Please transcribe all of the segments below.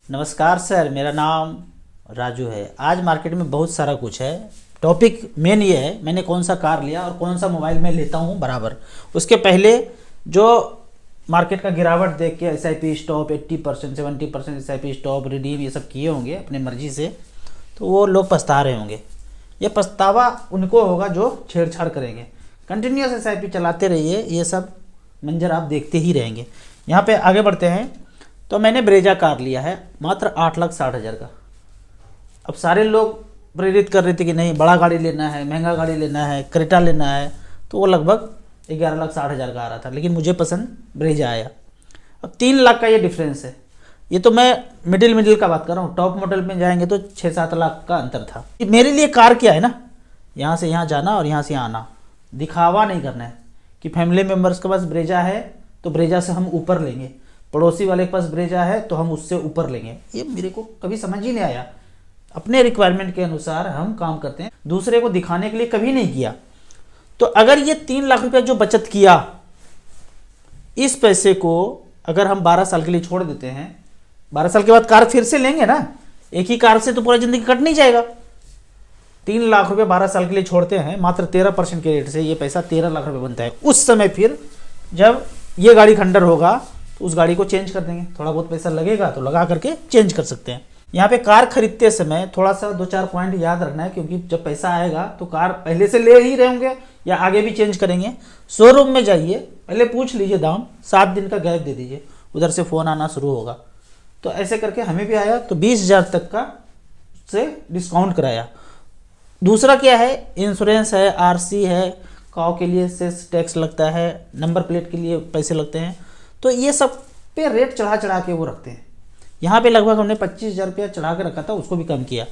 नमस्कार सर, मेरा नाम राजू है। आज मार्केट में बहुत सारा कुछ है। टॉपिक मेन ये है मैंने कौन सा कार लिया और कौन सा मोबाइल में लेता हूँ बराबर। उसके पहले जो मार्केट का गिरावट देख के SIP stop 80% 70% SIP stop redeem ये सब किए होंगे अपने मर्जी से, तो वो लोग पछता रहे होंगे। ये पछतावा उनको होगा जो छेड़छाड़ करेंगे। कंटिन्यूस एसआईपी चलाते रहिए, ये सब मंजर आप देखते ही रहेंगे। यहाँ पे आगे बढ़ते हैं। तो मैंने ब्रेजा कार लिया है मात्र 8,60,000 का। अब सारे लोग प्रेरित कर रहे थे कि नहीं बड़ा गाड़ी लेना है, महंगा गाड़ी लेना है, क्रेटा लेना है, तो वो लगभग 11,60,000 का आ रहा था, लेकिन मुझे पसंद ब्रेजा आया। अब 3 लाख का ये डिफरेंस है। ये तो मैं मिडिल का बात कर रहा हूँ, टॉप मॉडल में जाएंगे तो 6-7 लाख का अंतर था। मेरे लिए कार क्या है ना, यहाँ से यहाँ जाना और यहाँ से यहाँ आना, दिखावा नहीं करना है कि फैमिली मेम्बर्स के पास ब्रेजा है तो ब्रेजा से हम ऊपर लेंगे, पड़ोसी वाले के पास ब्रेजा है तो हम उससे ऊपर लेंगे। ये मेरे को कभी समझ ही नहीं आया। अपने रिक्वायरमेंट के अनुसार हम काम करते हैं, दूसरे को दिखाने के लिए कभी नहीं किया। तो अगर ये 3 लाख रुपया जो बचत किया, इस पैसे को अगर हम 12 साल के लिए छोड़ देते हैं, 12 साल के बाद कार फिर से लेंगे ना, एक ही कार से तो पूरा जिंदगी कट नहीं जाएगा। 3 लाख रुपये 12 साल के लिए छोड़ते हैं, मात्र 13% के रेट से ये पैसा 13 लाख रुपये बनता है। उस समय फिर जब ये गाड़ी खंडर होगा तो उस गाड़ी को चेंज कर देंगे। थोड़ा बहुत पैसा लगेगा तो लगा करके चेंज कर सकते हैं। यहाँ पे कार खरीदते समय थोड़ा सा 2-4 पॉइंट याद रखना है, क्योंकि जब पैसा आएगा तो कार पहले से ले ही रहे होंगे या आगे भी चेंज करेंगे। शोरूम में जाइए, पहले पूछ लीजिए दाम, 7 दिन का गैप दे दीजिए, उधर से फ़ोन आना शुरू होगा। तो ऐसे करके हमें भी आया तो 20,000 तक का से डिस्काउंट कराया। दूसरा क्या है, इंश्योरेंस है, आरसी है, काव के लिए सेस टैक्स लगता है, नंबर प्लेट के लिए पैसे लगते हैं। तो ये सब पे रेट चढ़ा के वो रखते हैं। यहाँ पे लगभग हमने 25,000 रुपया चढ़ा के रखा था, उसको भी कम किया।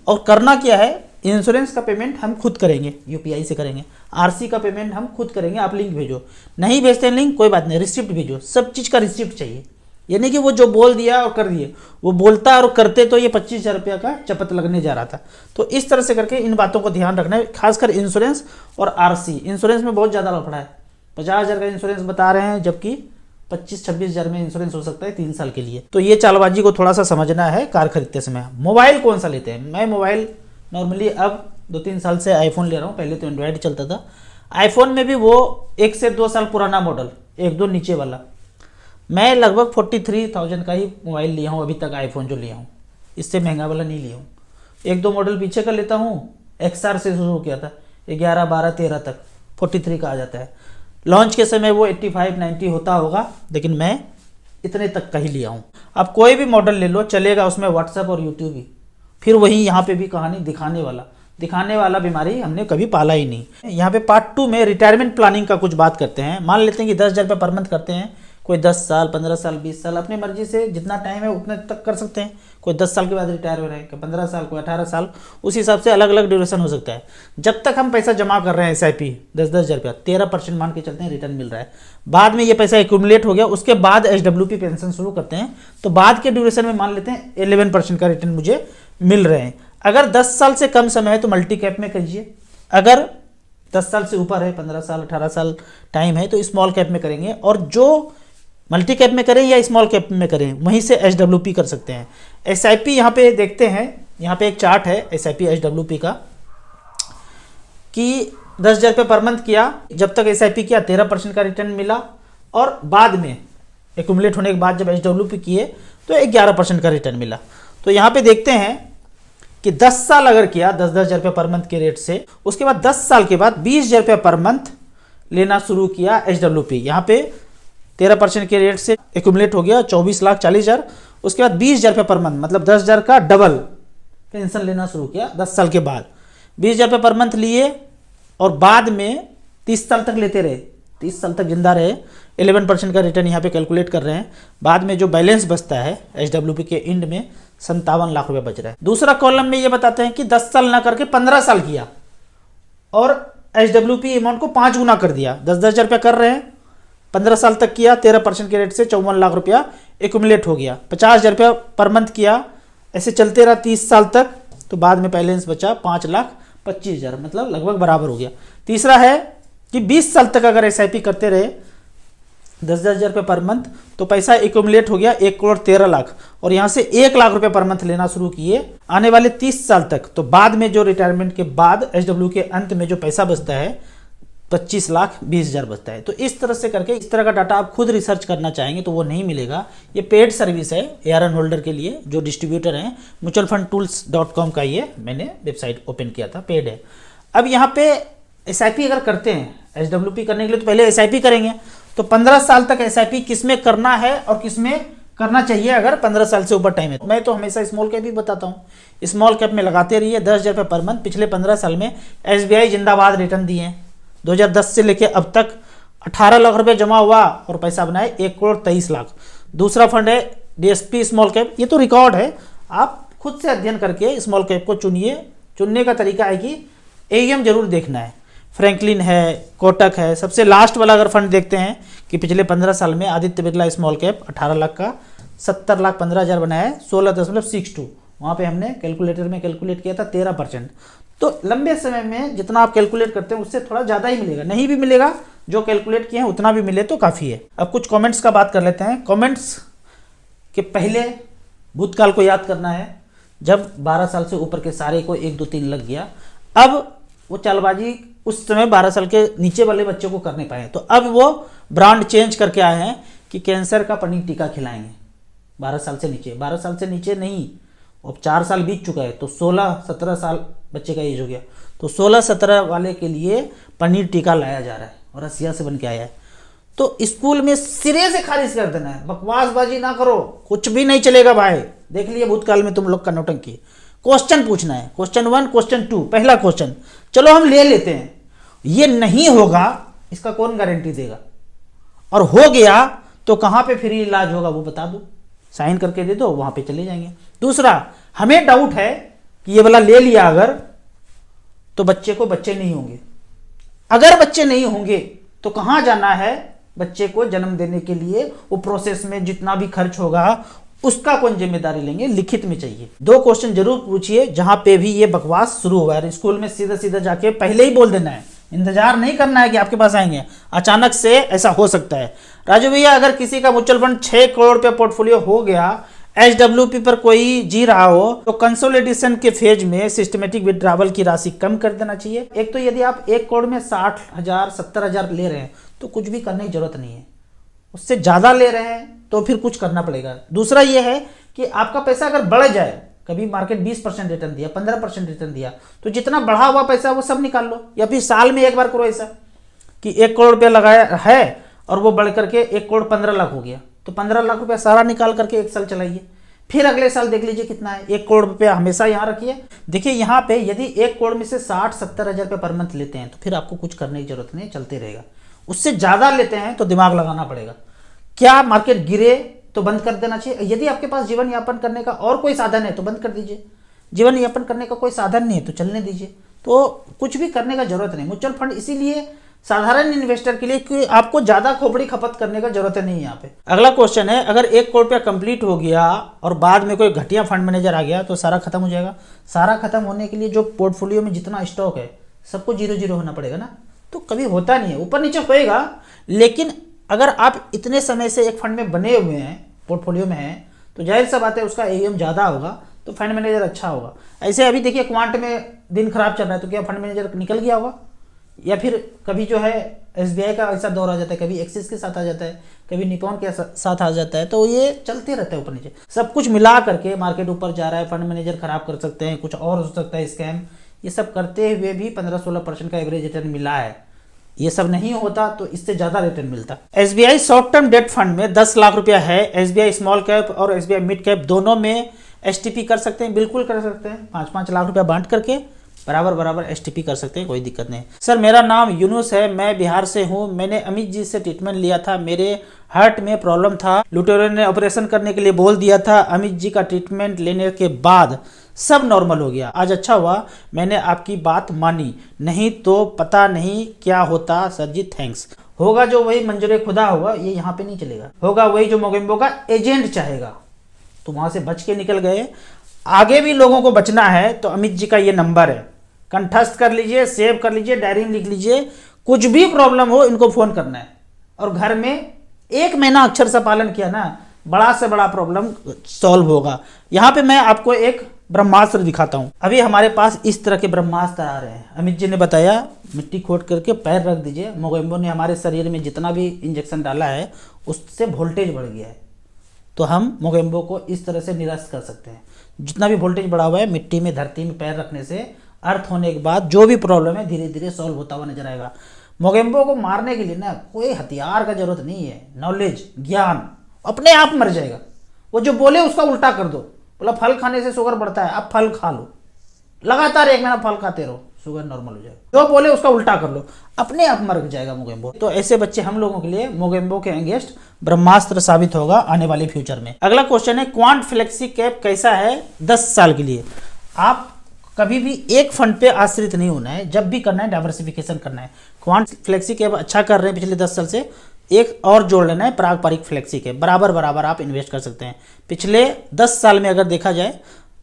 और करना क्या है, इंश्योरेंस का पेमेंट हम खुद करेंगे, यूपीआई से करेंगे। आरसी का पेमेंट हम खुद करेंगे, आप लिंक भेजो। नहीं भेजते लिंक कोई बात नहीं, रिसिप्ट भेजो। सब चीज़ का रिसिप्ट चाहिए, यानी कि वो जो बोल दिया और कर दिए, वो बोलता और करते तो ये 25,000 रुपया का चपत लगने जा रहा था। तो इस तरह से करके इन बातों को ध्यान रखना है, खासकर इंश्योरेंस और आरसी। इंश्योरेंस में बहुत ज़्यादा लफड़ा है। 50,000 का इंश्योरेंस बता रहे हैं, जबकि 25-26,000 में इंश्योरेंस हो सकता है 3 साल के लिए। तो ये चालबाजी को थोड़ा सा समझना है कार खरीदते समय। मोबाइल कौन सा लेते हैं, मैं मोबाइल नॉर्मली अब 2-3 साल से आईफोन ले रहा हूँ, पहले तो एंड्रॉयड चलता था। आईफोन में भी वो 1 से 2 साल पुराना मॉडल, 1-2 नीचे वाला। मैं लगभग 43,000 का ही मोबाइल लिया हूँ अभी तक, आईफोन जो लिया हूँ, इससे महंगा वाला नहीं लिया हूँ। 1-2 मॉडल पीछे का लेता हूँ, XR से शुरू किया था, 11, 12, 13 तक 43 का आ जाता है। लॉन्च के समय वो 85-90 होता होगा, लेकिन मैं इतने तक का ही लिया हूँ। अब कोई भी मॉडल ले लो चलेगा, उसमें व्हाट्सएप और यूट्यूब ही। फिर वही यहाँ पे भी कहानी दिखाने वाला बीमारी हमने कभी पाला ही नहीं। यहाँ पे पार्ट 2 में रिटायरमेंट प्लानिंग का कुछ बात करते हैं। मान लेते हैं कि 10,000 रुपये पर मंथ करते हैं, कोई 10 साल, 15 साल, 20 साल, अपनी मर्जी से जितना टाइम है उतने तक कर सकते हैं। कोई 10 साल के बाद रिटायर हो रहे हैं, 15 साल, कोई 18 साल, उस हिसाब से अलग अलग ड्यूरेशन हो सकता है। जब तक हम पैसा जमा कर रहे हैं एसआईपी 10,000 रुपया, 13% मान के चलते हैं रिटर्न मिल रहा है। बाद में ये पैसा एक्यूमुलेट हो गया, उसके बाद एचडब्ल्यूपी पेंशन शुरू करते हैं, तो बाद के ड्यूरेशन में मान लेते हैं 11% का रिटर्न मुझे मिल रहे हैं। अगर 10 साल से कम समय है तो मल्टी कैप में करिए। अगर 10 साल से ऊपर है, 15 साल, 18 साल टाइम है, तो स्मॉल कैप में करेंगे। और जो मल्टी कैप में करें या स्मॉल कैप में करें, वहीं से एचडब्ल्यूपी कर सकते हैं। एसआईपी यहाँ पे देखते हैं, यहाँ पे एक चार्ट है एसआईपी एचडब्ल्यूपी का, कि 10,000 रुपये पर मंथ किया, जब तक एसआईपी किया 13% का रिटर्न मिला, और बाद में एक्यूमुलेट होने के बाद जब एचडब्ल्यूपी किए तो 11% का रिटर्न मिला। तो यहाँ पे देखते हैं कि 10 साल अगर किया 10,000 रुपये पर मंथ के रेट से, उसके बाद 10 साल के बाद 20,000 रुपये पर मंथ लेना शुरू किया एचडब्ल्यूपी। यहाँ पे 13% के रेट से एक्यूमुलेट हो गया 24,40,000। उसके बाद 20,000 रुपये पर मंथ, मतलब 10,000 का डबल पेंशन लेना शुरू किया 10 साल के बाद। 20,000 रुपये पर मंथ लिए और बाद में 30 साल तक लेते रहे, 30 साल तक जिंदा रहे। 11% का रिटर्न यहाँ पे कैलकुलेट कर रहे हैं। बाद में जो बैलेंस बचता है एचडब्ल्यूपी के एंड में 57 लाख रुपये बच रहा है। दूसरा कॉलम में ये बताते हैं कि 10 साल ना करके 15 साल किया और एचडब्ल्यूपी अमाउंट को 5 गुना कर दिया। 10,000 रुपया कर रहे हैं, 15 साल तक किया, 13% के रेट से 54 लाख रुपया एक्यूमुलेट हो गया। 50,000 रुपया पर मंथ किया, ऐसे चलते रहा 30 साल तक, तो बाद में बैलेंस बचा 5,25,000, मतलब लगभग बराबर हो गया। तीसरा है कि 20 साल तक अगर एसआईपी करते रहे 10,000 रुपये पर मंथ, तो पैसा एक्यूमुलेट हो गया 1,13,00,000 और यहाँ से 1,00,000 रुपये पर मंथ लेना शुरू किए आने वाले 30 साल तक। तो बाद में जो रिटायरमेंट के बाद एचडब्ल्यू के अंत में जो पैसा बचता है 25,20,000 बचता है। तो इस तरह से करके, इस तरह का डाटा आप खुद रिसर्च करना चाहेंगे तो वो नहीं मिलेगा। ये पेड सर्विस है ARN होल्डर के लिए, जो डिस्ट्रीब्यूटर हैं mutualfundtools.com का ये मैंने वेबसाइट ओपन किया था, पेड है। अब यहाँ पे SIP अगर करते हैं, HWP करने के लिए तो पहले SIP करेंगे, तो 15 साल तक SIP किस में करना है और किस में करना चाहिए अगर 15 साल से ऊपर टाइम है। मैं तो हमेशा स्मॉल कैप ही बताता हूँ, स्मॉल कैप में लगाते रहिए। 10,000 रुपये पर मंथ पिछले 15 साल में SBI जिंदाबाद रिटर्न दिए हैं। 2010 से लेके अब तक 18 लाख रुपए जमा हुआ और पैसा बनाए 1,23,00,000। दूसरा फंड है DSP स्मॉल कैप, ये तो रिकॉर्ड है, आप खुद से अध्ययन करके स्मॉल कैप को चुनिए। चुनने का तरीका है कि AUM जरूर देखना है। फ्रैंकलिन है, कोटक है। सबसे लास्ट वाला अगर फंड देखते हैं कि पिछले 15 साल में आदित्य बिरला स्मॉल कैप 18 लाख का 70,15,000 बनाया है, 16.62। वहाँ पे हमने कैलकुलेटर में कैलकुलेट किया था 13%। तो लंबे समय में जितना आप कैलकुलेट करते हैं उससे थोड़ा ज़्यादा ही मिलेगा, नहीं भी मिलेगा, जो कैलकुलेट किए हैं उतना भी मिले तो काफ़ी है। अब कुछ कमेंट्स का बात कर लेते हैं। कमेंट्स के पहले भूतकाल को याद करना है, जब 12 साल से ऊपर के सारे को 1 2 3 लग गया। अब वो चालबाजी उस समय 12 साल के नीचे वाले बच्चों को करने पाए, तो अब वो ब्रांड चेंज करके आए हैं कि कैंसर का पनीर टीका खिलाएंगे 12 साल से नीचे। 12 साल से नीचे नहीं, अब 4 साल बीत चुका है, तो 16-17 साल बच्चे का एज हो गया, तो 16-17 वाले के लिए पनीर टीका लाया जा रहा है और रसिया से बन के आया है। तो स्कूल में सिरे से खारिज कर देना है, बकवासबाजी ना करो, कुछ भी नहीं चलेगा भाई। देख लिया भूतकाल में तुम लोग का नौटंकी। क्वेश्चन पूछना है, क्वेश्चन 1 क्वेश्चन 2। पहला क्वेश्चन चलो हम ले लेते हैं, ये नहीं होगा इसका कौन गारंटी देगा, और हो गया तो कहां पे फ्री इलाज होगा वो बता दो, साइन करके दे दो, वहां पे चले जाएंगे। दूसरा, हमें डाउट है कि ये वाला ले लिया अगर, तो बच्चे को बच्चे नहीं होंगे। अगर बच्चे नहीं होंगे तो कहां जाना है बच्चे को जन्म देने के लिए, वो प्रोसेस में जितना भी खर्च होगा उसका कौन जिम्मेदारी लेंगे, लिखित में चाहिए। 2 क्वेश्चन जरूर पूछिए जहां पे भी ये बकवास शुरू हुआ है। स्कूल में सीधा सीधा जाके पहले ही बोल देना है, इंतजार नहीं करना है कि आपके पास आएंगे, अचानक से ऐसा हो सकता है। राजू भैया, अगर किसी का म्यूचुअल फंड 6 करोड़ रुपया पोर्टफोलियो हो गया, HWP पर कोई जी रहा हो, तो कंसोलिडेशन के फेज में सिस्टमेटिक विड्रॉवल की राशि कम कर देना चाहिए। एक तो यदि आप 1 करोड़ में 60,000 70,000 ले रहे हैं तो कुछ भी करने की जरूरत नहीं है, उससे ज्यादा ले रहे हैं तो फिर कुछ करना पड़ेगा। दूसरा ये है कि आपका पैसा अगर बढ़ जाए, कभी मार्केट 20% रिटर्न दिया, 15% रिटर्न दिया, तो जितना बढ़ा हुआ पैसा वो सब निकाल लो, या फिर साल में एक बार करो ऐसा कि 1 करोड़ रुपया लगाया है और वो बढ़ करके 1 करोड़ 15 लाख हो गया, तो 15 लाख रुपया सारा निकाल करके 1 साल चलाइए, फिर अगले साल देख लीजिए कितना है। 1 करोड़ रुपया हमेशा यहाँ रखिए। देखिए यहाँ पे यदि 1 करोड़ में से 60-70 हज़ार रुपये पर मंथ लेते हैं तो फिर आपको कुछ करने की जरूरत नहीं, चलते रहेगा। उससे ज़्यादा लेते हैं तो दिमाग लगाना पड़ेगा, क्या मार्केट गिरे तो बंद कर देना चाहिए। यदि आपके पास जीवन यापन करने का और कोई साधन है तो बंद कर दीजिए, जीवन यापन करने का कोई साधन नहीं है तो चलने दीजिए, तो कुछ भी करने का जरूरत नहीं। म्यूचुअल फंड इसीलिए साधारण इन्वेस्टर के लिए कि आपको ज्यादा खोपड़ी खपत करने का जरूरत नहीं है यहाँ पे। अगला क्वेश्चन है, अगर 1 करोड़ रुपया कंप्लीट हो गया और बाद में कोई घटिया फंड मैनेजर आ गया तो सारा खत्म हो जाएगा। सारा खत्म होने के लिए जो पोर्टफोलियो में जितना स्टॉक है सबको 0-0 होना पड़ेगा ना, तो कभी होता नहीं है, ऊपर नीचे होएगा। लेकिन अगर आप इतने समय से एक फंड में बने हुए हैं, पोर्टफोलियो में हैं, तो जाहिर सा बात है उसका AUM ज़्यादा होगा तो फंड मैनेजर अच्छा होगा। ऐसे अभी देखिए क्वांट में दिन खराब चल रहा है तो क्या फंड मैनेजर निकल गया होगा, या फिर कभी जो है SBI का ऐसा दौर आ जाता है, कभी एक्सिस के साथ आ जाता है, कभी निपॉन के साथ आ जाता है, तो ये चलते रहता है ऊपर नीचे। सब कुछ मिला करके मार्केट ऊपर जा रहा है, फंड मैनेजर खराब कर सकते हैं, कुछ और हो सकता है स्कैम, ये सब करते हुए भी 15-16% का एवरेज रिटर्न मिला है। ये सब नहीं होता तो इससे ज्यादा रिटर्न मिलता। SBI short term debt fund में 10 लाख रुपया है। SBI स्मॉल कैप और SBI मिड कैप दोनों में STP कर सकते हैं, बिल्कुल कर सकते हैं। 5-5 लाख रुपया बांट करके बराबर STP कर सकते हैं, कोई दिक्कत नहीं। सर मेरा नाम यूनुस है, मैं बिहार से हूँ। मैंने अमित जी से ट्रीटमेंट लिया था, मेरे हार्ट में प्रॉब्लम था, लुटेरो ने ऑपरेशन करने के लिए बोल दिया था। अमित जी का ट्रीटमेंट लेने के बाद सब नॉर्मल हो गया। आज अच्छा हुआ मैंने आपकी बात मानी, नहीं तो पता नहीं क्या होता। सर जी थैंक्स। होगा जो वही मंजूर खुदा होगा, ये यहाँ पे नहीं चलेगा। होगा वही जो मोगेम्बो का एजेंट चाहेगा। तो वहां से बच के निकल गए, आगे भी लोगों को बचना है तो अमित जी का ये नंबर है, कंठस्थ कर लीजिए, सेव कर लीजिए, डायरी में लिख लीजिए। कुछ भी प्रॉब्लम हो इनको फोन करना है और घर में 1 महीना अक्षर सा पालन किया ना, बड़ा से बड़ा प्रॉब्लम सॉल्व होगा। यहाँ पे मैं आपको एक ब्रह्मास्त्र दिखाता हूँ। अभी हमारे पास इस तरह के ब्रह्मास्त्र आ रहे हैं। अमित जी ने बताया मिट्टी खोद करके पैर रख दीजिए। मोगेम्बो ने हमारे शरीर में जितना भी इंजेक्शन डाला है उससे वोल्टेज बढ़ गया है, तो हम मोगेम्बो को इस तरह से निरस्त कर सकते हैं। जितना भी वोल्टेज बढ़ा हुआ है, मिट्टी में धरती में पैर रखने से अर्थ होने के बाद जो भी प्रॉब्लम है धीरे धीरे सॉल्व होता हुआ नजर आएगा। मोगेम्बो को मारने के लिए ना कोई हथियार का जरूरत नहीं है, नॉलेज, ज्ञान, अपने आप मर जाएगा। वो जो बोले उसका उल्टा कर दो। बोला फल खाने से शुगर बढ़ता है, अब फल खा लो, लगातार 1 महीना फल खाते रहो, शुगर नॉर्मल हो जाएगा। जो बोले उसका उल्टा कर लो, अपने आप मर जाएगा मोगेम्बो। तो ऐसे बच्चे हम लोगों के लिए मोगेम्बो के अगेंस्ट ब्रह्मास्त्र साबित होगा आने वाले फ्यूचर में। अगला क्वेश्चन है क्वांट फ्लेक्सी कैप कैसा है 10 साल के लिए। आप कभी भी एक फंड पे आश्रित नहीं होना है, जब भी करना है डाइवर्सिफिकेशन करना है। क्वांट फ्लेक्सी कैप अच्छा कर रहे हैं पिछले 10 साल से, एक और जोड़ लेना है पारंपरिक फ्लेक्सी कैप, बराबर बराबर आप इन्वेस्ट कर सकते हैं। पिछले 10 साल में अगर देखा जाए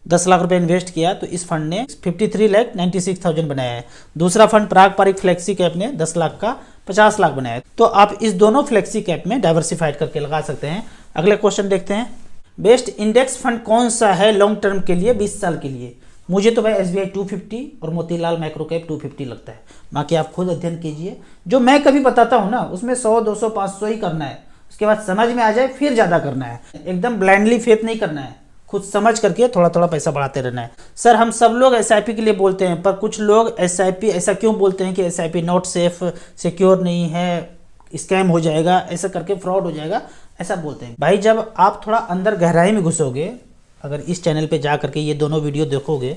10 लाख रुपए इन्वेस्ट किया तो इस फंड ने 53,96,000 बनाया है। दूसरा फंड पारंपरिक फ्लेक्सी कैप ने 10 लाख का 50 लाख बनाया है। तो आप इस दोनों फ्लेक्सी कैप में डाइवर्सिफाइड करके लगा सकते हैं। अगले क्वेश्चन देखते हैं, बेस्ट इंडेक्स फंड कौन सा है लॉन्ग टर्म के लिए 20 साल के लिए। मुझे तो भाई SBI 250 और मोतीलाल माइक्रो कैप 250 लगता है। बाकी आप खुद अध्ययन कीजिए। जो मैं कभी बताता हूँ ना उसमें 100, 200, 500 ही करना है, उसके बाद समझ में आ जाए फिर ज़्यादा करना है। एकदम ब्लाइंडली फेथ नहीं करना है, खुद समझ करके थोड़ा थोड़ा पैसा बढ़ाते रहना है। सर हम सब लोग SIP के लिए बोलते हैं, पर कुछ लोग SIP ऐसा क्यों बोलते हैं कि SIP नॉट सेफ, सिक्योर नहीं है, स्कैम हो जाएगा, ऐसा करके फ्रॉड हो जाएगा, ऐसा बोलते हैं। भाई जब आप थोड़ा अंदर गहराई में घुसोगे, अगर इस चैनल पे जा करके ये दोनों वीडियो देखोगे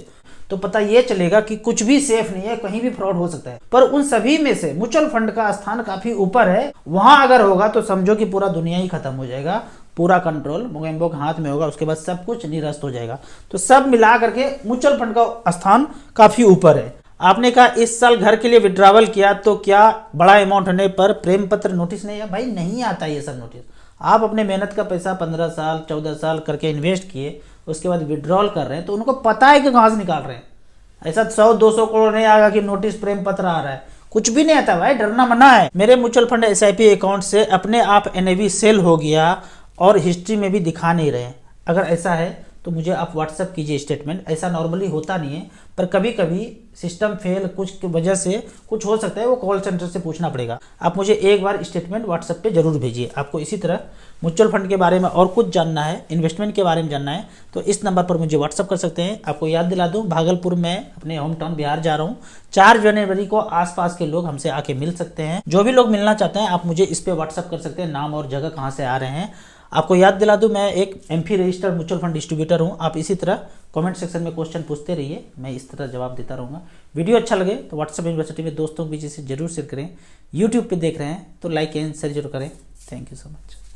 तो पता ये चलेगा कि कुछ भी सेफ नहीं है, कहीं भी फ्रॉड हो सकता है। पर उन सभी में से म्यूचुअल फंड का स्थान काफी ऊपर है। वहां अगर होगा तो समझो कि पूरा दुनिया ही खत्म हो जाएगा, पूरा कंट्रोल मोगेम्बो के हाथ में होगा, उसके बाद सब कुछ निरस्त हो जाएगा। तो सब मिला करके म्यूचुअल फंड का स्थान काफी ऊपर है। आपने कहा इस साल घर के लिए विड्रावल किया तो क्या बड़ा अमाउंट होने पर प्रेम पत्र नोटिस नहीं है? भाई नहीं आता ये सब नोटिस। आप अपने मेहनत का पैसा 15 साल 14 साल करके इन्वेस्ट किए, उसके बाद विड्रॉल कर रहे हैं तो उनको पता है कि कहाँ से निकाल रहे हैं। ऐसा 100-200 करोड़ नहीं आएगा कि नोटिस प्रेम पत्र आ रहा है, कुछ भी नहीं आता भाई, डरना मना है। मेरे म्यूचुअल फंड SIP अकाउंट से अपने आप NAV सेल हो गया और हिस्ट्री में भी दिखा नहीं रहे। अगर ऐसा है तो मुझे आप व्हाट्सअप कीजिए स्टेटमेंट। ऐसा नॉर्मली होता नहीं है, पर कभी कभी सिस्टम फेल कुछ की वजह से कुछ हो सकता है, वो कॉल सेंटर से पूछना पड़ेगा। आप मुझे एक बार स्टेटमेंट व्हाट्सएप पे जरूर भेजिए। आपको इसी तरह म्यूचुअल फंड के बारे में और कुछ जानना है, इन्वेस्टमेंट के बारे में जानना है तो इस नंबर पर मुझे व्हाट्सअप कर सकते हैं। आपको याद दिला दूँ, भागलपुर में अपने होम टाउन बिहार जा रहा हूँ। 4 जनवरी को आसपास के लोग हमसे आके मिल सकते हैं। जो भी लोग मिलना चाहते हैं आप मुझे इस पर व्हाट्सअप कर सकते हैं, नाम और जगह कहाँ से आ रहे हैं। आपको याद दिला दूं, मैं एक MP registered mutual fund distributor हूं। आप इसी तरह कमेंट सेक्शन में क्वेश्चन पूछते रहिए, मैं इस तरह जवाब देता रहूँगा। वीडियो अच्छा लगे तो व्हाट्सएप यूनिवर्सिटी में दोस्तों के बीच से जरूर शेयर करें। यूट्यूब पे देख रहे हैं तो लाइक एंड शेयर जरूर करें। Thank you so much.